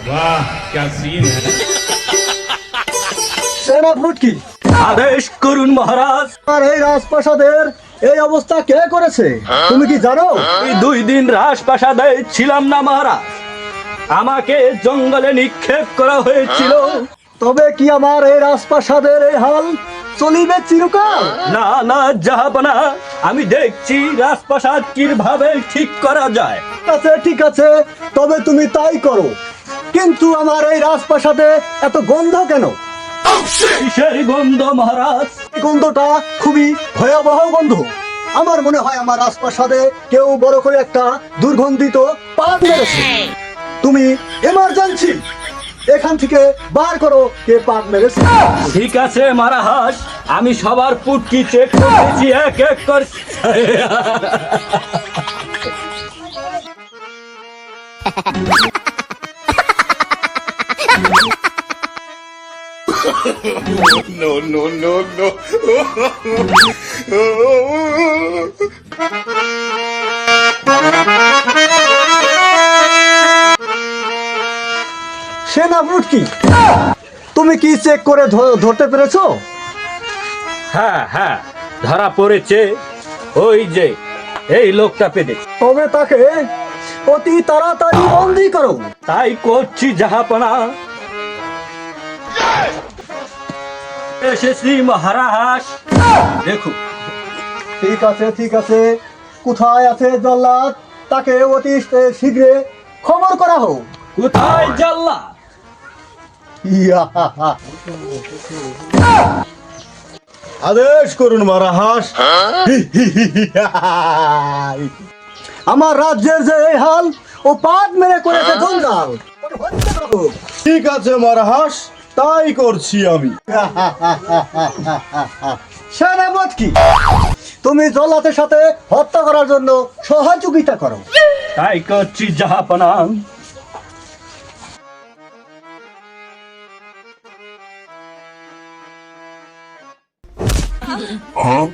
वाह क्या सीन है। সেনাপতি আদেশ করুন মহারাজ। আর এই রাজপ্রাসাদের এই অবস্থা কে করেছে তুমি কি জানো? আমি 2 দিন রাজপ্রাসাদে ছিলাম না মহারাজ, আমাকে জঙ্গলে নিক্ষেপ করা হয়েছিল। তবে কি আমার এই রাজপ্রাসাদের এই হাল চলিবে চিরকাল? না না জাহাপনা, আমি দেখছি রাজপ্রাসাদ কিভাবে ঠিক করা যায়। ঠিক আছে, তবে তুমি তাই করো। কিন্তু আমার এই রাজপ্রাসাদে এত গন্ধ কেন? কিসের গন্ধ মহারাজ? এই গন্ধটা খুবই ভয়াবহ গন্ধ। আমার মনে হয় আমার রাজপ্রাসাদে কেউ বড় করে একটা দুর্গন্ধিত পাক মেরেছে। তুমি এমার্জেন্সি এখান থেকে বার করো কে পাক মেরেছে। ঠিক আছে মহারাজ, আমি সবার পুটকি চেক করেছি এক এক করে। No, no, no, no. সেনাপতি তুমি কি চেক করে ধরতে পেরেছো? হ্যাঁ হ্যাঁ, ধরা পড়েছে। ওই যে এই লোকটা পেয়েছে। তবে তাকে অতি তাড়াতাড়ি বন্দি করো। তাই করছি জাহাপনা। এসেছি মহারাজ, দেখুন। ঠিক আছে, কোথায় আছে জল্লাদ? তাকে অতি শীঘ্রে খবর করা হোক। কোথায় জাল্লা? আদেশ করুন মহারাজ। আমার রাজ্যের যে এই হাল, ও পাট মেরে করেছে জঞ্জাল। ঠিক আছে মহারাজ, তাই করছি আমি। সেনাপতি তুমি জল্লাদের সাথে হত্যা করার জন্য সহযোগিতা করো। তাই করছি জাহাপনা। Huh?